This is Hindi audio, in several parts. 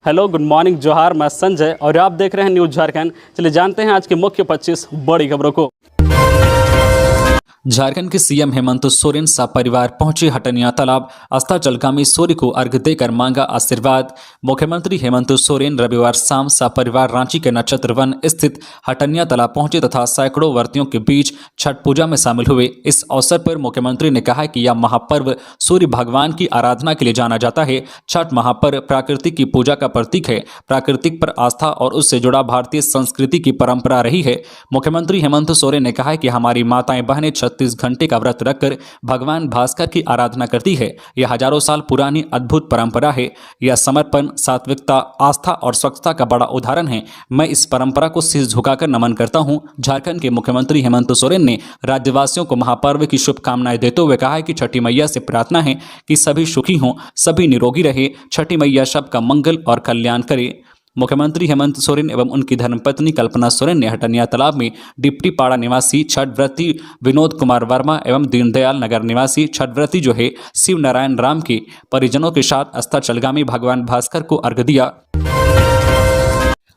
हेलो, गुड मॉर्निंग, जोहार। मैं संजय और आप देख रहे हैं न्यूज़ झारखंड। चलिए जानते हैं आज की मुख्य 25 बड़ी खबरों को। झारखंड के सीएम हेमंत सोरेन सपरिवार पहुंचे हटनिया तालाब। अस्ताचलगामी सूर्य को अर्घ्य देकर मांगा आशीर्वाद। मुख्यमंत्री हेमंत सोरेन रविवार शाम सपरिवार रांची के नक्षत्र वन स्थित हटनिया तालाब पहुंचे तथा सैकड़ों व्रतियों के बीच छठ पूजा में शामिल हुए। इस अवसर पर मुख्यमंत्री ने कहा कि यह महापर्व सूर्य भगवान की आराधना के लिए जाना जाता है। छठ महापर्व प्रकृति की पूजा का प्रतीक है। प्राकृतिक पर आस्था और उससे जुड़ा भारतीय संस्कृति की परंपरा रही है। मुख्यमंत्री हेमंत सोरेन ने कहा कि हमारी माताएं बहनें 36 घंटे का व्रत रखकर भगवान भास्कर की आराधना करती है। यह हजारों साल पुरानी अद्भुत परंपरा है। यह समर्पण, सात्विकता, आस्था और स्वच्छता का बड़ा उदाहरण है। मैं इस परंपरा को शीश झुकाकर नमन करता हूं। झारखंड के मुख्यमंत्री हेमंत सोरेन ने राज्यवासियों को महापर्व की शुभकामनाएं देते हुए कहा है कि छठी मैया से प्रार्थना है कि सभी सुखी हों, सभी निरोगी रहे। छठी मैया सबका मंगल और कल्याण करे। मुख्यमंत्री हेमंत सोरेन एवं उनकी धर्मपत्नी कल्पना सोरेन ने हटनिया तालाब में डिप्टी पाड़ा निवासी छठ व्रती विनोद कुमार वर्मा एवं दीनदयाल नगर निवासी छठ व्रती जो है शिव नारायण राम के परिजनों के साथ अस्ताचलगामी भगवान भास्कर को अर्घ्य दिया।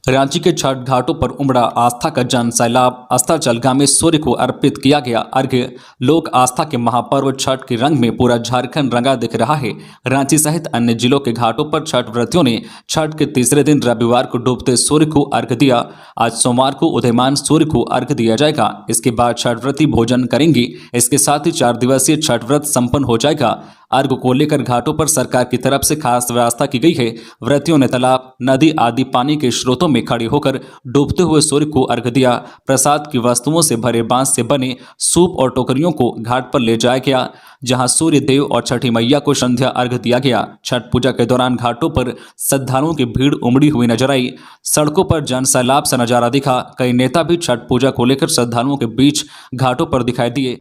रांची के छठ घाटों पर उमड़ा आस्था का जन सैलाब। अस्ताचलगामी सूर्य को अर्पित किया गया अर्घ्य। लोक आस्था के महापर्व छठ के रंग में पूरा झारखंड रंगा दिख रहा है। रांची सहित अन्य जिलों के घाटों पर छठ व्रतियों ने छठ के तीसरे दिन रविवार को डूबते सूर्य को अर्घ्य दिया। आज सोमवार को उदयमान सूर्य को अर्घ्य दिया जाएगा। इसके बाद छठ व्रती भोजन करेंगे। इसके साथ ही 4 दिवसीय छठ व्रत संपन्न हो जाएगा। अर्घ्य को लेकर घाटों पर सरकार की तरफ से खास व्यवस्था की गई है। व्रतियों ने तालाब, नदी आदि पानी के स्रोतों में खड़े होकर डूबते हुए सूर्य को अर्घ्य दिया। प्रसाद की वस्तुओं से भरे बांस से बने सूप और टोकरियों को घाट पर ले जाया गया, जहां सूर्य देव और छठी मैया को संध्या अर्घ्य दिया गया। छठ पूजा के दौरान घाटों पर श्रद्धालुओं की भीड़ उमड़ी हुई नजर आई। सड़कों पर जन सैलाब सा नजारा दिखा। कई नेता भी छठ पूजा को लेकर श्रद्धालुओं के बीच घाटों पर दिखाई दिए।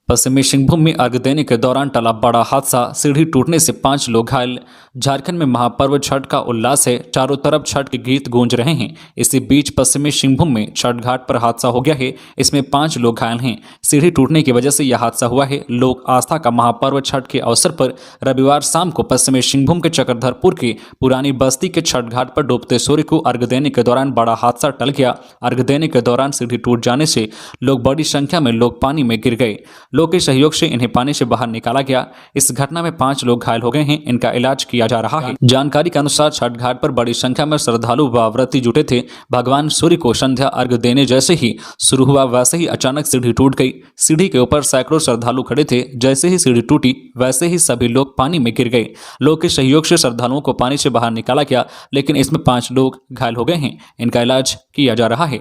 पश्चिमी सिंहभूम में अर्घ्य देने के दौरान टला बड़ा हादसा। सीढ़ी टूटने से 5 लोग घायल। झारखंड में महापर्व छठ का उल्लास है। चारों तरफ छठ के गीत गूंज रहे हैं। इसी बीच पश्चिमी सिंहभूम में छठ घाट पर हादसा हो गया है। इसमें 5 लोग घायल हैं। सीढ़ी टूटने की वजह से यह हादसा हुआ है। लोक आस्था का महापर्व छठ के अवसर पर रविवार शाम को पश्चिमी सिंहभूम के चक्रधरपुर की पुरानी बस्ती के छठ घाट पर डूबते सूर्य को अर्घ्य देने के दौरान बड़ा हादसा टल गया। अर्घ्य देने के दौरान सीढ़ी टूट जाने से लोग बड़ी संख्या में लोग पानी में गिर गए। लोग के सहयोग से इन्हें पानी से बाहर निकाला गया। इस घटना में 5 लोग घायल हो गए हैं। इनका इलाज किया जा रहा है। जानकारी के अनुसार छठ घाट पर बड़ी संख्या में श्रद्धालु व व्रती जुटे थे। भगवान सूर्य को संध्या अर्घ्य देने जैसे ही शुरू हुआ वैसे ही अचानक सीढ़ी टूट गई। सीढ़ी के ऊपर सैकड़ों श्रद्धालु खड़े थे। जैसे ही सीढ़ी टूटी वैसे ही सभी लोग पानी में गिर गए। लोग के सहयोग से श्रद्धालुओं को पानी से बाहर निकाला गया, लेकिन इसमें 5 लोग घायल हो गए हैं। इनका इलाज किया जा रहा है।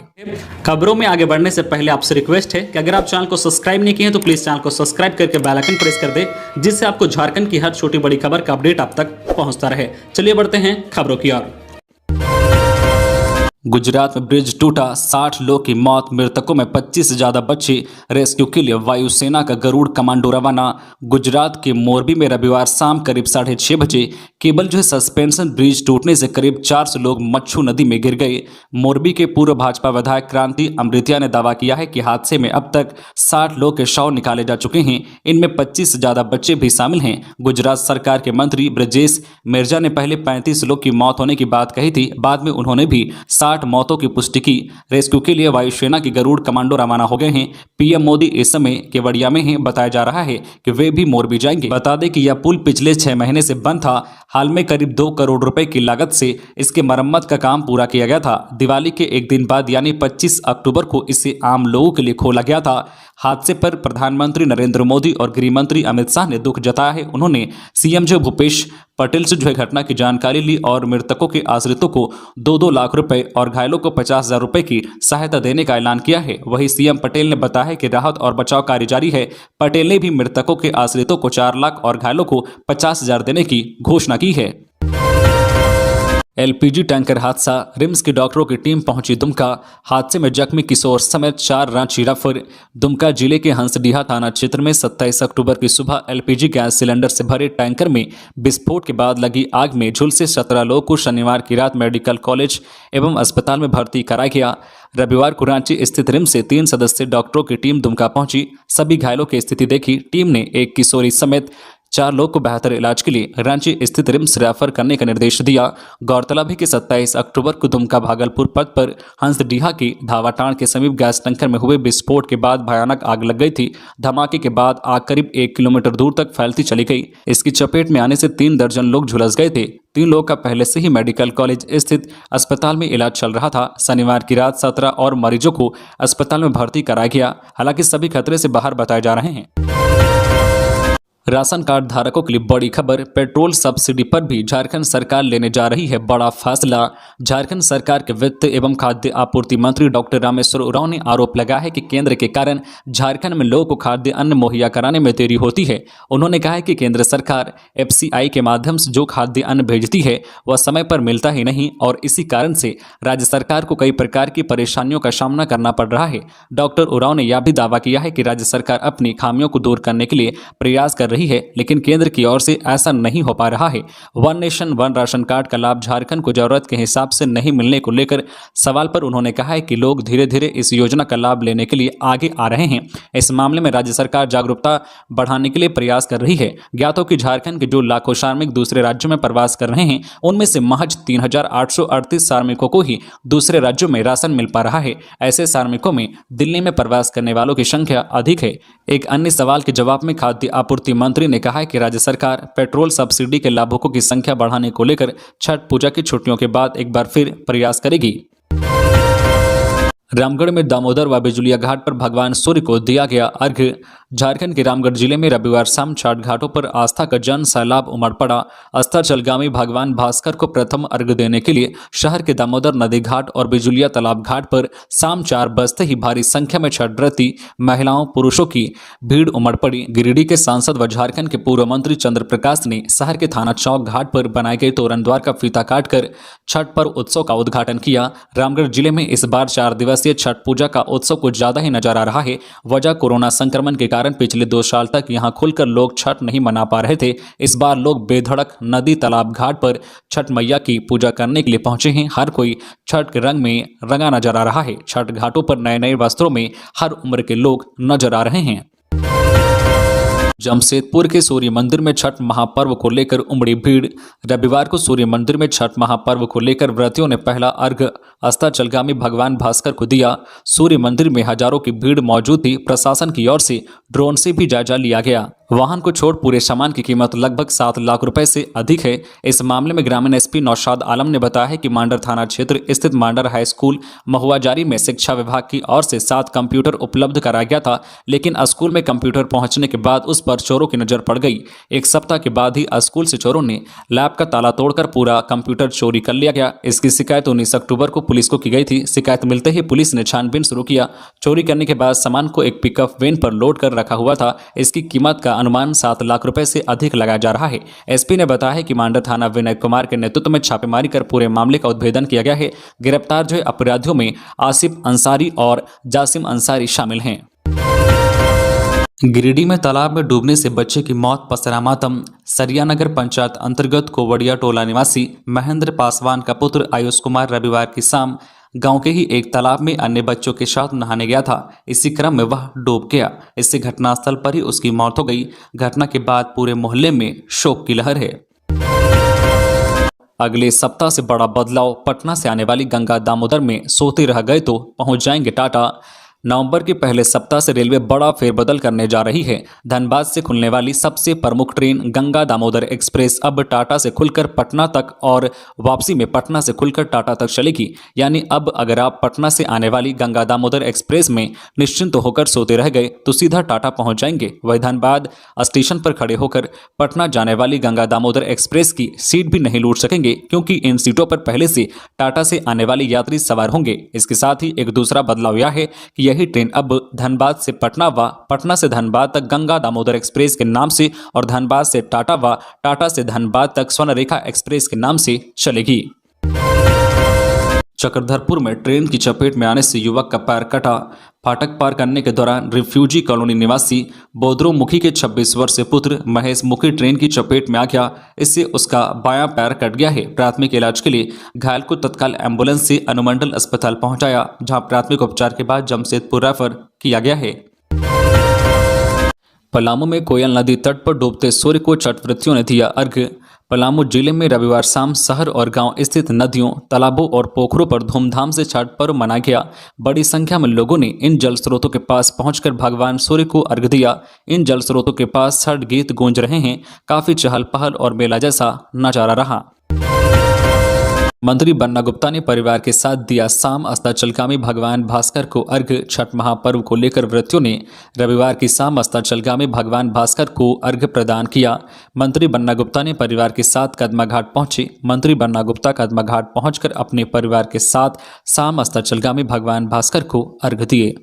खबरों में आगे बढ़ने से पहले आपसे रिक्वेस्ट है कि अगर आप चैनल को सब्सक्राइब नहीं किए हैं तो प्लीज चैनल को सब्सक्राइब करके बेल आइकन प्रेस कर दे, जिससे आपको झारखंड की हर छोटी बड़ी खबर का अपडेट आप तक पहुंचता रहे। चलिए बढ़ते हैं खबरों की ओर। गुजरात में ब्रिज टूटा, 60 लोग की मौत, मृतकों में 25 से ज्यादा बच्चे। रेस्क्यू के लिए वायुसेना का गरुड़ कमांडो रवाना। गुजरात के मोरबी में रविवार शाम करीब 6:30 बजे केबल जो है सस्पेंशन ब्रिज टूटने से करीब 400 लोग मच्छू नदी में गिर गए। मोरबी के पूर्व भाजपा विधायक क्रांति अमृतिया ने दावा किया है कि हादसे में अब तक 60 लोग के शव निकाले जा चुके हैं। इनमें 25 से ज्यादा बच्चे भी शामिल हैं। गुजरात सरकार के मंत्री ब्रजेश मिर्जा ने पहले 35 लोग की मौत होने की बात कही थी। बाद में उन्होंने भी 60 मौतों की पुष्टि की। रेस्क्यू के लिए वायुसेना की गरुड़ कमांडो रवाना हो गए हैं। पीएम मोदी इस समय केवड़िया में हैं। बताया जा रहा है कि वे भी मोरबी जाएंगे। बता दें कि यह पुल पिछले 6 महीने से बंद था। हाल में करीब 2 करोड़ रुपए की लागत से इसके मरम्मत का काम पूरा किया गया था। दिवाली के एक दिन बाद यानी 25 अक्टूबर को इसे आम लोगों के लिए खोला गया था। हादसे पर प्रधानमंत्री नरेंद्र मोदी और गृह मंत्री अमित शाह ने दुख जताया है। उन्होंने सीएम भूपेश पटेल से घटना की जानकारी ली और मृतकों के आश्रितों को 2-2 लाख रुपए और घायलों को 50,000 रुपए की सहायता देने का ऐलान किया है। वहीं सीएम पटेल ने बताया है कि राहत और बचाव कार्य जारी है। पटेल ने भी मृतकों के आश्रितों को 4 लाख और घायलों को 50,000 देने की घोषणा की है। एलपीजी टैंकर हादसा, रिम्स की डॉक्टरों की टीम पहुंची दुमका। हादसे में जख्मी किशोर समेत 4 रांची रेफर। दुमका जिले के हंसडीहा थाना क्षेत्र में 27 अक्टूबर की सुबह एलपीजी गैस सिलेंडर से भरे टैंकर में विस्फोट के बाद लगी आग में झुलसे 17 लोगों को शनिवार की रात मेडिकल कॉलेज एवं अस्पताल में भर्ती कराया गया। रविवार को रांची स्थित रिम्स से 3 सदस्यीय डॉक्टरों की टीम दुमका पहुंची। सभी घायलों की स्थिति देखी। टीम ने एक किशोरी समेत 4 लोग को बेहतर इलाज के लिए रांची स्थित रिम्स रेफर करने का निर्देश दिया। गौरतलब है कि 27 अक्टूबर को दुमका भागलपुर पथ पर हंसडीहा की धावाटांड़ के समीप गैस टैंकर में हुए विस्फोट के बाद भयानक आग लग गई थी। धमाके के बाद आग करीब 1 किलोमीटर दूर तक फैलती चली गई। इसकी चपेट में आने से 3 दर्जन लोग झुलस गए थे। 3 लोगों का पहले से ही मेडिकल कॉलेज स्थित अस्पताल में इलाज चल रहा था। शनिवार की रात 17 और मरीजों को अस्पताल में भर्ती कराया गया। हालांकि सभी खतरे से बाहर बताए जा रहे हैं। राशन कार्ड धारकों के लिए बड़ी खबर, पेट्रोल सब्सिडी पर भी झारखंड सरकार लेने जा रही है बड़ा फैसला। झारखंड सरकार के वित्त एवं खाद्य आपूर्ति मंत्री डॉक्टर रामेश्वर उरांव ने आरोप लगाया है कि केंद्र के कारण झारखंड में लोगों को खाद्य अन्न मुहैया कराने में देरी होती है। उन्होंने कहा है कि केंद्र सरकार FCI के माध्यम से जो खाद्य अन्न भेजती है वह समय पर मिलता ही नहीं और इसी कारण से राज्य सरकार को कई प्रकार की परेशानियों का सामना करना पड़ रहा है। डॉक्टर उरांव ने यह भी दावा किया है कि राज्य सरकार अपनी खामियों को दूर करने के लिए प्रयास कर रही है, लेकिन केंद्र की ओर से ऐसा नहीं हो पा रहा है। One nation one ration card का लाभ झारखंड को जरूरत के हिसाब से नहीं मिलने को लेकर सवाल पर उन्होंने कहा है कि लोग धीरे धीरे इस योजना का लाभ लेने के लिए आगे आ रहे हैं। इस मामले में राज्य सरकार जागरूकता बढ़ाने के लिए प्रयास कर रही है। ज्ञात हो कि झारखंड के जो लाखों श्रमिक दूसरे राज्यों में प्रवास कर रहे हैं उनमें से महज 3,838 श्रमिकों को ही दूसरे राज्यों में राशन मिल पा रहा है। ऐसे श्रमिकों में दिल्ली में प्रवास करने वालों की संख्या अधिक है। एक अन्य सवाल के जवाब में खाद्य आपूर्ति मंत्री ने कहा है कि राज्य सरकार पेट्रोल सब्सिडी के लाभुकों की संख्या बढ़ाने को लेकर छठ पूजा की छुट्टियों के बाद एक बार फिर प्रयास करेगी। रामगढ़ में दामोदर व बिजुलिया घाट पर भगवान सूर्य को दिया गया अर्घ्य। झारखंड के रामगढ़ जिले में रविवार शाम छठ घाटों पर आस्था का जन सैलाब उमड़ पड़ा। अस्ताचलगामी भगवान भास्कर को प्रथम अर्घ्य देने के लिए शहर के दामोदर नदी घाट और बिजुलिया तालाब घाट पर शाम 4 बजते ही भारी संख्या में छठ व्रती महिलाओं पुरुषों की भीड़ उमड़ पड़ी। गिरिडीह के सांसद व झारखंड के पूर्व मंत्री चंद्र प्रकाश ने शहर के थाना चौक घाट पर बनाए गए तोरण द्वार का फीता काटकर छठ पर्व उत्सव का उद्घाटन किया। रामगढ़ जिले में इस बार 4 दिवसीय छठ पूजा का उत्सव कुछ ज्यादा ही नजर आ रहा है। वजह कोरोना संक्रमण के कारण पिछले 2 साल तक यहां खुलकर लोग छठ नहीं मना पा रहे थे। इस बार लोग बेधड़क नदी तालाब घाट पर छठ मैया की पूजा करने के लिए पहुंचे हैं। हर कोई छठ के रंग में रंगा नजर आ रहा है। छठ घाटों पर नए नए वस्त्रों में हर उम्र के लोग नजर आ रहे हैं। जमशेदपुर के सूर्य मंदिर में छठ महापर्व को लेकर उमड़ी भीड़। रविवार को सूर्य मंदिर में छठ महापर्व को लेकर व्रतियों ने पहला अर्घ्य अस्ताचलगामी भगवान भास्कर को दिया। सूर्य मंदिर में हजारों की भीड़ मौजूद थी। प्रशासन की ओर से ड्रोन से भी जायजा लिया गया। वाहन को छोड़ पूरे सामान की कीमत लगभग 7 लाख रुपए से अधिक है। इस मामले में ग्रामीण SP नौशाद आलम ने बताया है कि मांडर थाना क्षेत्र स्थित मांडर हाई स्कूल महुआजारी में शिक्षा विभाग की ओर से 7 कंप्यूटर उपलब्ध कराया गया था, लेकिन स्कूल में कंप्यूटर पहुंचने के बाद उस पर चोरों की नजर पड़ गई। 1 सप्ताह के बाद ही स्कूल से चोरों ने लैब का ताला तोड़कर पूरा कंप्यूटर चोरी कर लिया गया। इसकी शिकायत 19 अक्टूबर को पुलिस को की गई थी। शिकायत मिलते ही पुलिस ने छानबीन शुरू किया। चोरी करने के बाद सामान को एक पिकअप वैन पर लोड कर रखा हुआ था। इसकी कीमत का अनुमान 7 लाख रुपए से अधिक लगाया जा रहा है। SP ने बताया है कि मांडर थाना विनय कुमार के नेतृत्व में छापेमारी कर पूरे मामले का उद्भेदन किया गया है। गिरफ्तार जो अपराधियों में आसिफ अंसारी और जासिम अंसारी शामिल हैं। गिरिडीह में तालाब में डूबने से बच्चे की मौत पसरा मातम। सरिया नगर पंचायत अंतर्गत कोवड़िया टोला निवासी महेंद्र पासवान का पुत्र आयुष कुमार रविवार की शाम गांव के ही एक तालाब में अन्य बच्चों के साथ नहाने गया था। इसी क्रम में वह डूब गया। इससे घटनास्थल पर ही उसकी मौत हो गई। घटना के बाद पूरे मोहल्ले में शोक की लहर है। अगले सप्ताह से बड़ा बदलाव। पटना से आने वाली गंगा दामोदर में सोते रह गए तो पहुंच जाएंगे टाटा। नवंबर के पहले सप्ताह से रेलवे बड़ा फेरबदल करने जा रही है। धनबाद से खुलने वाली सबसे प्रमुख ट्रेन गंगा दामोदर एक्सप्रेस अब टाटा से खुलकर पटना तक और वापसी में पटना से खुलकर टाटा तक चलेगी। यानी अब अगर आप पटना से आने वाली गंगा दामोदर एक्सप्रेस में निश्चिंत होकर सोते रह गए तो सीधा टाटा पहुंच जाएंगे। वही धनबाद स्टेशन पर खड़े होकर पटना जाने वाली गंगा दामोदर एक्सप्रेस की सीट भी नहीं लूट सकेंगे, क्योंकि इन सीटों पर पहले से टाटा से आने वाले यात्री सवार होंगे। इसके साथ ही एक दूसरा बदलाव यह है कि यही ट्रेन अब धनबाद से पटना व पटना से धनबाद तक गंगा दामोदर एक्सप्रेस के नाम से और धनबाद से टाटा व टाटा से धनबाद तक स्वर्णरेखा एक्सप्रेस के नाम से चलेगी। चक्रधरपुर में ट्रेन की चपेट में आने से युवक का पैर कटा। फाटक पार करने के दौरान रिफ्यूजी कॉलोनी निवासी बोदरो मुखी के 26 वर्षीय पुत्र महेश मुखी ट्रेन की चपेट में आ गया। इससे उसका बायां पैर कट गया है। प्राथमिक इलाज के लिए घायल को तत्काल एम्बुलेंस से अनुमंडल अस्पताल पहुंचाया, जहां प्राथमिक उपचार के बाद जमशेदपुर रेफर किया गया है। पलामू में कोयल नदी तट पर डूबते सूर्य को छठ व्रतियों ने दिया अर्घ्य। पलामू जिले में रविवार शाम शहर और गांव स्थित नदियों, तालाबों और पोखरों पर धूमधाम से छठ पर्व मनाया गया। बड़ी संख्या में लोगों ने इन जल स्रोतों के पास पहुंचकर भगवान सूर्य को अर्घ्य दिया। इन जल स्रोतों के पास छठ गीत गूंज रहे हैं। काफी चहल पहल और मेला जैसा नजारा रहा। मंत्री बन्ना गुप्ता ने परिवार के साथ दिया शाम अस्ताचलगामी भगवान भास्कर को अर्घ्य। छठ महापर्व को लेकर व्रतियों ने रविवार की शाम अस्ताचलगामी भगवान भास्कर को अर्घ्य प्रदान किया। मंत्री बन्ना गुप्ता ने परिवार के साथ कदमा घाट पहुंचे। मंत्री बन्ना गुप्ता कदमा घाट पहुंचकर अपने परिवार के साथ शाम अस्ताचलगामी भगवान भास्कर को अर्घ्य दिए।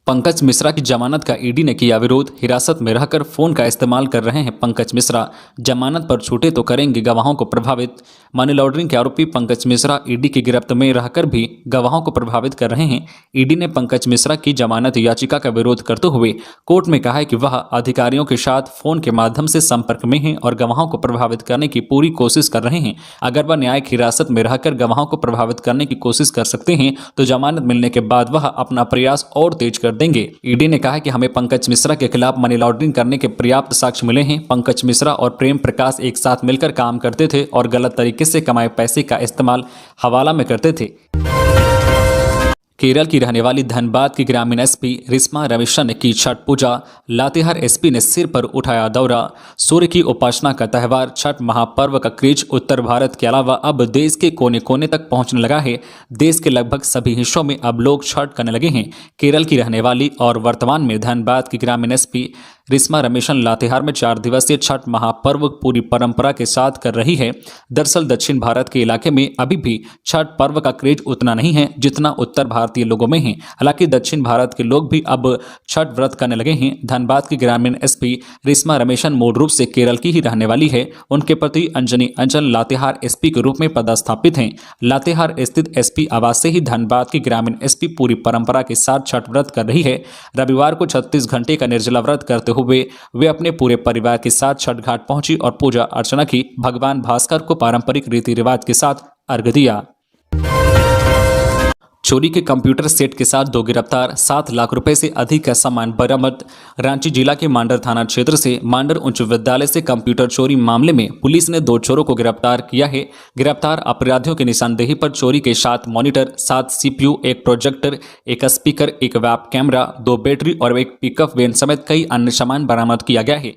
पंकज मिश्रा की जमानत का ईडी ने किया विरोध। हिरासत में रहकर फोन का इस्तेमाल कर रहे हैं पंकज मिश्रा। जमानत पर छूटे तो करेंगे गवाहों को प्रभावित। मनी लॉन्ड्रिंग के आरोपी पंकज मिश्रा ईडी की गिरफ्त में रहकर भी गवाहों को प्रभावित कर रहे हैं। ईडी ने पंकज मिश्रा की जमानत याचिका का विरोध करते हुए कोर्ट में कहा है कि वह अधिकारियों के साथ फोन के माध्यम से संपर्क में हैं और गवाहों को प्रभावित करने की पूरी कोशिश कर रहे हैं। अगर वह न्यायिक हिरासत में रहकर गवाहों को प्रभावित करने की कोशिश कर सकते हैं तो जमानत मिलने के बाद वह अपना प्रयास और तेज कर देंगे। ईडी ने कहा कि हमें पंकज मिश्रा के खिलाफ मनी लॉन्ड्रिंग करने के पर्याप्त साक्ष्य मिले हैं। पंकज मिश्रा और प्रेम प्रकाश एक साथ मिलकर काम करते थे और गलत तरीके से कमाए पैसे का इस्तेमाल हवाला में करते थे। केरल की रहने वाली धनबाद की ग्रामीण एसपी रिस्मा रमेशन ने की छठ पूजा। लातेहार एसपी ने सिर पर उठाया दौरा। सूर्य की उपासना का त्यौहार छठ महापर्व का क्रेज उत्तर भारत के अलावा अब देश के कोने कोने तक पहुंचने लगा है। देश के लगभग सभी हिस्सों में अब लोग छठ करने लगे हैं। केरल की रहने वाली और वर्तमान में धनबाद की ग्रामीण एसपी रिस्मा रमेशन लातेहार में 4 दिवसीय छठ महापर्व पूरी परंपरा के साथ कर रही है। दरअसल दक्षिण भारत के इलाके में अभी भी छठ पर्व का क्रेज उतना नहीं है जितना उत्तर भारतीय लोगों में है। हालांकि दक्षिण भारत के लोग भी अब छठ व्रत करने लगे हैं। धनबाद की ग्रामीण एसपी रिस्मा रमेशन मूल रूप से केरल की ही रहने वाली है। उनके पति अंजनी अंचल लातेहार एसपी के रूप में पदस्थापित हैं। लातेहार स्थित एसपी आवास से ही धनबाद की ग्रामीण एसपी पूरी परंपरा के साथ छठ व्रत कर रही है। रविवार को 36 घंटे का निर्जला व्रत करते हुए वे अपने पूरे परिवार के साथ छठ घाट पहुंची और पूजा अर्चना की। भगवान भास्कर को पारंपरिक रीति रिवाज के साथ अर्घ्य दिया। चोरी के कंप्यूटर सेट के साथ 2 गिरफ्तार। 7 लाख रुपए से अधिक का सामान बरामद। रांची जिला के मांडर थाना क्षेत्र से मांडर उच्च विद्यालय से कंप्यूटर चोरी मामले में पुलिस ने 2 चोरों को गिरफ्तार किया है। गिरफ्तार अपराधियों की निशानदेही पर चोरी के 7 monitor, 7 CPU, 1 projector, 1 speaker, 1 web camera, 2 battery और 1 पिकअप वैन समेत कई अन्य सामान बरामद किया गया है।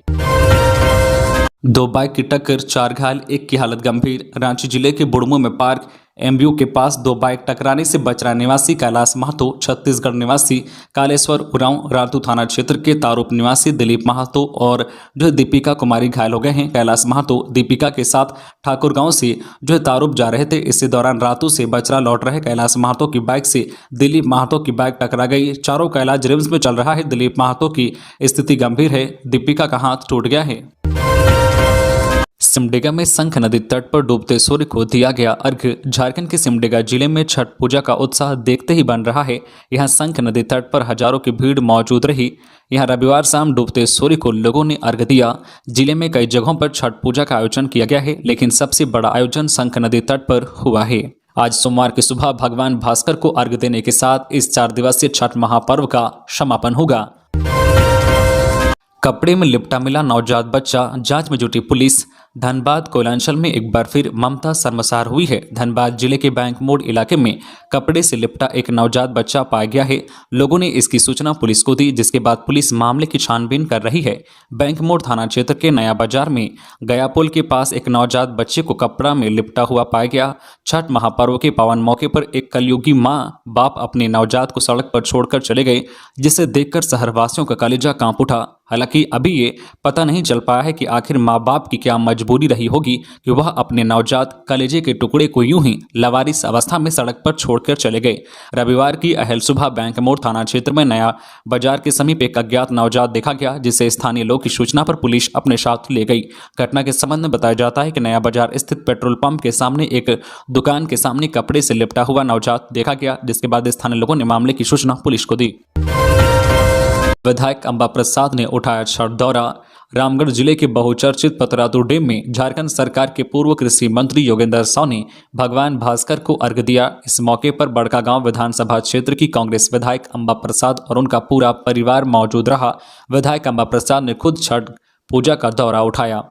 2 बाइक की टक्कर, 4 घायल, 1 की हालत गंभीर। रांची जिले के बुड़मू में पार्क एमबीयू के पास 2 बाइक टकराने से बचरा निवासी कैलाश महतो, छत्तीसगढ़ निवासी कालेश्वर उरांव, रातू थाना क्षेत्र के तारूप निवासी दिलीप महतो और जो दीपिका कुमारी घायल हो गए हैं। कैलाश महतो दीपिका के साथ ठाकुर गांव से जो तारूप जा रहे थे। इसी दौरान रातू से बचरा लौट रहे कैलाश महतो की बाइक से दिलीप महतो की बाइक टकरा गई। चारों का इलाज रिम्स में चल रहा है। दिलीप महतो की स्थिति गंभीर है। दीपिका का हाथ टूट गया है। सिमडेगा में शंख नदी तट पर डूबते सूर्य को दिया गया अर्घ्य। झारखंड के सिमडेगा जिले में छठ पूजा का उत्साह देखते ही बन रहा है। यहां शंख नदी तट पर हजारों की भीड़ मौजूद रही। यहां रविवार शाम डूबते सूर्य को लोगों ने अर्घ्य दिया। जिले में कई जगहों पर छठ पूजा का आयोजन किया गया है, लेकिन सबसे बड़ा आयोजन शंख नदी तट पर हुआ है। आज सोमवार की सुबह भगवान भास्कर को अर्घ्य देने के साथ इस 4 दिवसीय छठ महापर्व का समापन होगा। कपड़े में लिपटा मिला नवजात बच्चा, जांच में जुटी पुलिस। धनबाद कोयलांचल में एक बार फिर ममता शर्मसार हुई है। धनबाद जिले के बैंक मोड़ इलाके में कपड़े से लिपटा एक नवजात बच्चा पाया गया है। लोगों ने इसकी सूचना पुलिस को दी, जिसके बाद पुलिस मामले की छानबीन कर रही है। बैंक मोड़ थाना क्षेत्र के नया बाजार में गया पुल के पास एक नवजात बच्चे को कपड़ा में लिपटा हुआ पाया गया। छठ महापर्व के पावन मौके पर एक कलयुगी मां बाप अपने नवजात को सड़क पर छोड़कर चले गए, जिसे देखकर शहरवासियों का कलेजा कांप उठा। हालांकि अभी ये पता नहीं चल पाया है कि आखिर माँ बाप की क्या मजबूरी रही होगी कि वह अपने नवजात कलेजे के टुकड़े को यूं ही लावारिस अवस्था में सड़क पर छोड़कर चले गए। रविवार की अहल सुबह बैंक मोड़ थाना क्षेत्र में नया बाजार के समीप एक अज्ञात नवजात देखा गया, जिसे स्थानीय लोग की सूचना पर पुलिस अपने साथ ले गई। घटना के संबंध में बताया जाता है कि नया बाजार स्थित पेट्रोल पंप के सामने एक दुकान के सामने कपड़े से लिपटा हुआ नवजात देखा गया, जिसके बाद स्थानीय लोगों ने मामले की सूचना पुलिस को दी। विधायक अंबा प्रसाद ने उठाया छठ दौरा। रामगढ़ जिले के बहुचर्चित पतरातू डैम में झारखंड सरकार के पूर्व कृषि मंत्री योगेंद्र साव ने भगवान भास्कर को अर्घ्य दिया। इस मौके पर बड़कागांव विधानसभा क्षेत्र की कांग्रेस विधायक अंबा प्रसाद और उनका पूरा परिवार मौजूद रहा। विधायक अंबा प्रसाद ने खुद छठ पूजा का दौरा उठाया।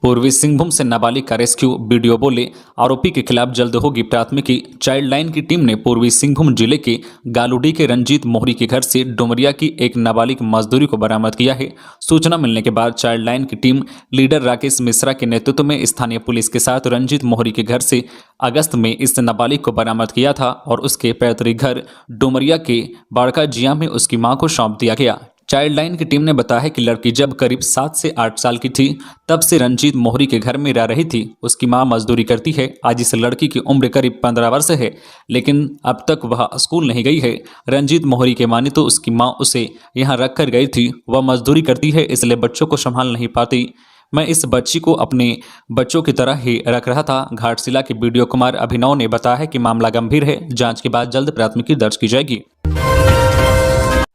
पूर्वी सिंहभूम से नाबालिग का रेस्क्यू, वीडियो बोले, आरोपी के खिलाफ जल्द होगी प्राथमिकी। चाइल्ड लाइन की टीम ने पूर्वी सिंहभूम जिले के गालूडी के रंजीत मोहरी के घर से डुमरिया की एक नाबालिग मजदूरी को बरामद किया है। सूचना मिलने के बाद चाइल्ड लाइन की टीम लीडर राकेश मिश्रा के नेतृत्व में स्थानीय पुलिस के साथ रंजीत मोहरी के घर से अगस्त में इस नाबालिग को बरामद किया था और उसके पैतृक घर डुमरिया के बाड़का जिया में उसकी मां को सौंप दिया गया। चाइल्ड लाइन की टीम ने बताया कि लड़की जब करीब 7 से 8 साल की थी तब से रंजीत मोहरी के घर में रह रही थी। उसकी मां मजदूरी करती है। आज इस लड़की की उम्र करीब 15 वर्ष है, लेकिन अब तक वह स्कूल नहीं गई है। रंजीत मोहरी के माने तो उसकी मां उसे यहां रखकर गई थी। वह मजदूरी करती है, इसलिए बच्चों को संभाल नहीं पाती। मैं इस बच्ची को अपने बच्चों की तरह ही रख रहा था। घाटशिला के वीडियो कुमार अभिनव ने बताया है कि मामला गंभीर है। जांच के बाद जल्द प्राथमिकी दर्ज की जाएगी।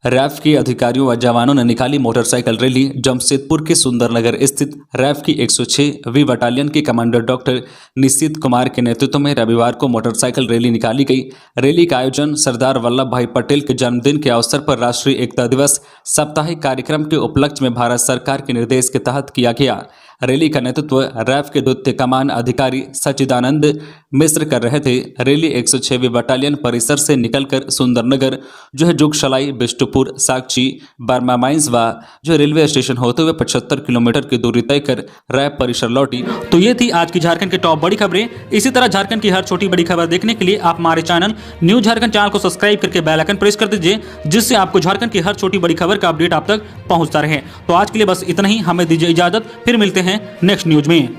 रैफ के अधिकारियों व जवानों ने निकाली मोटरसाइकिल रैली। जमशेदपुर के सुंदरनगर स्थित रैफ की 106वीं बटालियन के कमांडर डॉक्टर निशित कुमार के नेतृत्व में रविवार को मोटरसाइकिल रैली निकाली गई। रैली का आयोजन सरदार वल्लभ भाई पटेल के जन्मदिन के अवसर पर राष्ट्रीय एकता दिवस साप्ताहिक कार्यक्रम के उपलक्ष्य में भारत सरकार के निर्देश के तहत किया गया। रैली का नेतृत्व रैफ के द्वितीय कमान अधिकारी सच्चिदानंद मिश्र कर रहे थे। रैली 106वीं बटालियन परिसर से निकलकर सुंदरनगर जो है जुगशलाई, बिष्टुपुर, साक्षी, बर्मा माइंस व जो रेलवे स्टेशन होते हुए 75 किलोमीटर की दूरी तय कर रैफ परिसर लौटी। तो ये थी आज की झारखंड की टॉप बड़ी खबरें। इसी तरह झारखंड की हर छोटी बड़ी खबर देखने के लिए आप हमारे चैनल न्यूज झारखंड चैनल को सब्सक्राइब करके बेल आइकन प्रेस कर दीजिए, जिससे आपको झारखंड की हर छोटी बड़ी खबर का अपडेट आप तक पहुंचता रहे। तो आज के लिए बस इतना ही। हमें दीजिए इजाजत, फिर मिलते हैं नेक्स्ट न्यूज में।